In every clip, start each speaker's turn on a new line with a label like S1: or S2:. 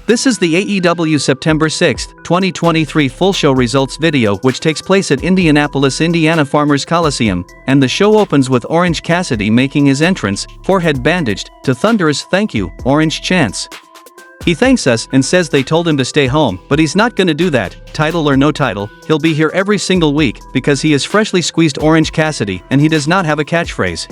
S1: This is the AEW September 6, 2023 full show results video, which takes place at Indianapolis, Indiana Farmers Coliseum, and the show opens with Orange Cassidy making his entrance, forehead bandaged, to thunderous "Thank you, Orange" chants. He thanks us and says they told him to stay home, but he's not gonna do that, title or no title. He'll be here every single week because he is freshly squeezed Orange Cassidy and he does not have a catchphrase.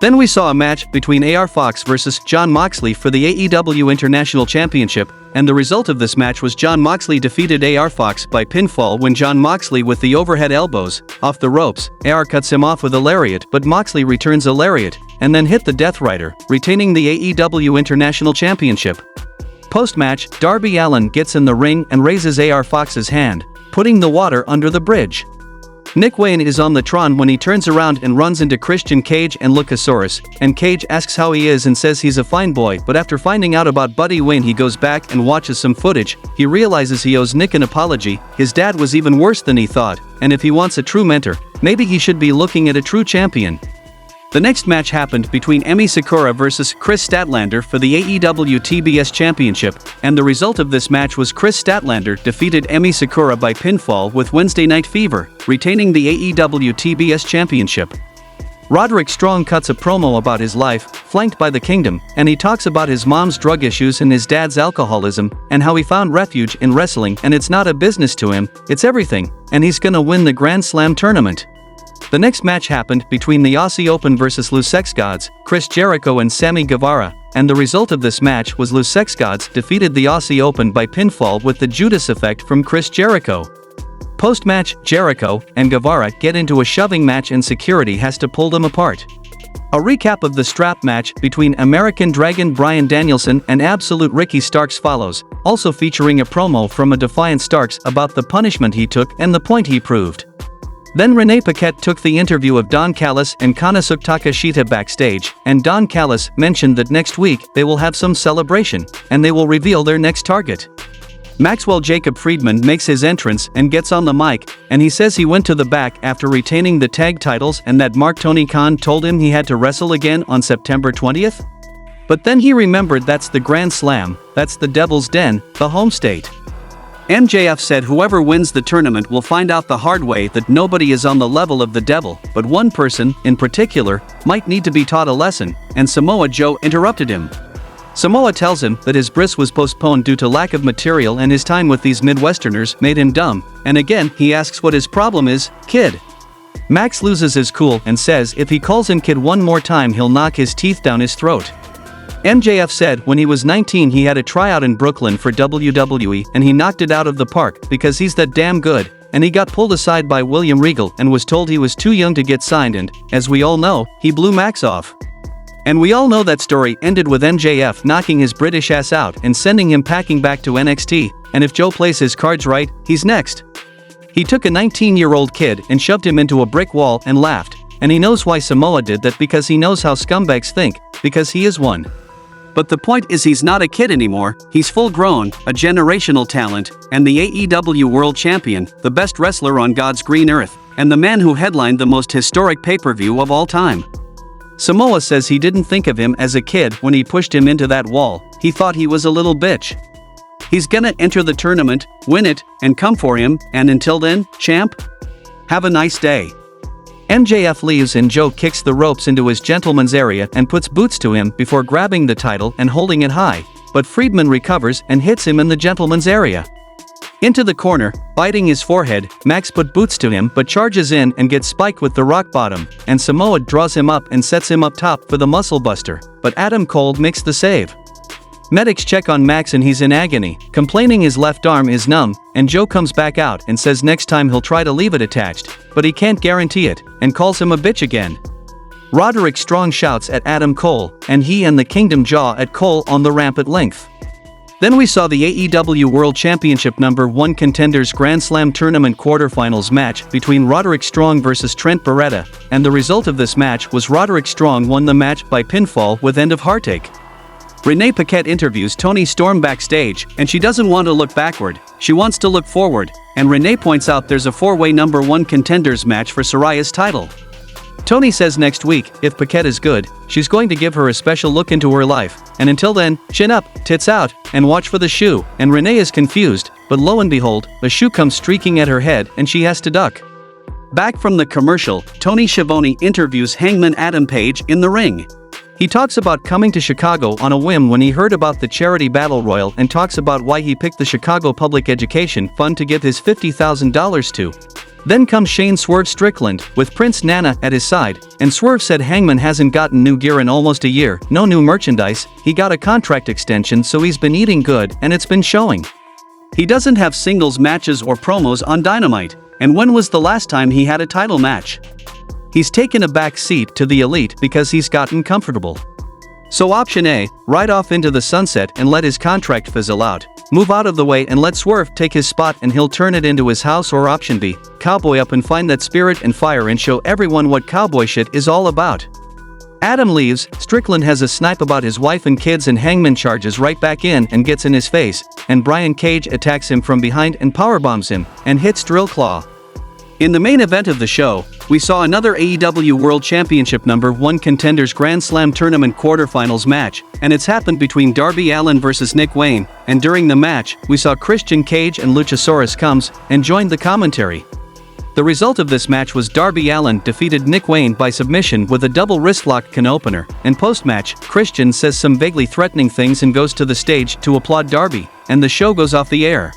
S1: Then we saw a match between AR Fox versus Jon Moxley for the AEW International Championship, and the result of this match was Jon Moxley defeated AR Fox by pinfall when Jon Moxley with the overhead elbows, off the ropes, AR cuts him off with a lariat, but Moxley returns a lariat, and then hit the Death Rider, retaining the AEW International Championship. Post-match, Darby Allin gets in the ring and raises AR Fox's hand, putting the water under the bridge. Nick Wayne is on the Tron when he turns around and runs into Christian Cage and Luchasaurus, and Cage asks how he is and says he's a fine boy, but after finding out about Buddy Wayne he goes back and watches some footage. He realizes he owes Nick an apology. His dad was even worse than he thought, and if he wants a true mentor, maybe he should be looking at a true champion. The next match happened between Emi Sakura versus Kris Statlander for the AEW TBS Championship, and the result of this match was Kris Statlander defeated Emi Sakura by pinfall with Wednesday Night Fever, retaining the AEW TBS Championship. Roderick Strong cuts a promo about his life, flanked by the Kingdom, and he talks about his mom's drug issues and his dad's alcoholism, and how he found refuge in wrestling, and it's not a business to him, it's everything, and he's gonna win the Grand Slam tournament. The next match happened between the Aussie Open versus Los Sex Gods, Chris Jericho and Sammy Guevara, and the result of this match was Los Sex Gods defeated the Aussie Open by pinfall with the Judas effect from Chris Jericho. Post-match, Jericho and Guevara get into a shoving match and security has to pull them apart. A recap of the strap match between American Dragon Bryan Danielson and Absolute Ricky Starks follows, also featuring a promo from a Defiant Starks about the punishment he took and the point he proved. Then Renee Paquette took the interview of Don Callis and Konosuke Takeshita backstage, and Don Callis mentioned that next week they will have some celebration, and they will reveal their next target. Maxwell Jacob Friedman makes his entrance and gets on the mic, and he says he went to the back after retaining the tag titles and that Mark Tony Khan told him he had to wrestle again on September 20th? But then he remembered that's the Grand Slam, that's the Devil's Den, the home state. MJF said whoever wins the tournament will find out the hard way that nobody is on the level of the devil, but one person, in particular, might need to be taught a lesson, and Samoa Joe interrupted him. Samoa tells him that his bris was postponed due to lack of material and his time with these Midwesterners made him dumb, and again he asks what his problem is, kid. Max loses his cool and says if he calls him kid one more time he'll knock his teeth down his throat. MJF said when he was 19 he had a tryout in Brooklyn for WWE and he knocked it out of the park because he's that damn good, and he got pulled aside by William Regal and was told he was too young to get signed and, as we all know, he blew Max off. And we all know that story ended with MJF knocking his British ass out and sending him packing back to NXT, and if Joe plays his cards right, he's next. He took a 19-year-old kid and shoved him into a brick wall and laughed, and he knows why Samoa did that because he knows how scumbags think, because he is one. But the point is he's not a kid anymore, he's full grown, a generational talent, and the AEW World Champion, the best wrestler on God's green earth, and the man who headlined the most historic pay-per-view of all time. Samoa says he didn't think of him as a kid when he pushed him into that wall, he thought he was a little bitch. He's gonna enter the tournament, win it, and come for him, and until then, champ? Have a nice day. MJF leaves and Joe kicks the ropes into his gentleman's area and puts boots to him before grabbing the title and holding it high, but Friedman recovers and hits him in the gentleman's area. Into the corner, biting his forehead, Max put boots to him but charges in and gets spiked with the rock bottom, and Samoa draws him up and sets him up top for the muscle buster, but Adam Cole makes the save. Medics check on Max and he's in agony, complaining his left arm is numb, and Joe comes back out and says next time he'll try to leave it attached, but he can't guarantee it, and calls him a bitch again. Roderick Strong shouts at Adam Cole, and he and the Kingdom jaw at Cole on the ramp at length. Then we saw the AEW World Championship #1 Contenders Grand Slam Tournament quarterfinals match between Roderick Strong versus Trent Beretta, and the result of this match was Roderick Strong won the match by pinfall with end of heartache. Renee Paquette interviews Toni Storm backstage, and she doesn't want to look backward, she wants to look forward, and Renee points out there's a 4-way #1 Contenders match for Soraya's title. Toni says next week, if Paquette is good, she's going to give her a special look into her life, and until then, chin up, tits out, and watch for the shoe, and Renee is confused, but lo and behold, a shoe comes streaking at her head and she has to duck. Back from the commercial, Tony Schiavone interviews Hangman Adam Page in the ring. He talks about coming to Chicago on a whim when he heard about the charity battle royal and talks about why he picked the Chicago Public Education Fund to give his $50,000 to. Then comes Shane Swerve Strickland, with Prince Nana at his side, and Swerve said Hangman hasn't gotten new gear in almost a year, no new merchandise, he got a contract extension so he's been eating good and it's been showing. He doesn't have singles matches or promos on Dynamite, and when was the last time he had a title match? He's taken a back seat to the Elite because he's gotten comfortable. So option A, ride off into the sunset and let his contract fizzle out. Move out of the way and let Swerve take his spot and he'll turn it into his house, or option B, cowboy up and find that spirit and fire and show everyone what cowboy shit is all about. Adam leaves, Strickland has a snipe about his wife and kids and Hangman charges right back in and gets in his face, and Brian Cage attacks him from behind and powerbombs him, and hits Drill Claw. In the main event of the show, we saw another AEW World Championship #1 Contenders Grand Slam Tournament quarterfinals match, and it's happened between Darby Allin vs Nick Wayne, and during the match, we saw Christian Cage and Luchasaurus comes and joined the commentary. The result of this match was Darby Allin defeated Nick Wayne by submission with a double wristlock can opener, and post-match, Christian says some vaguely threatening things and goes to the stage to applaud Darby, and the show goes off the air.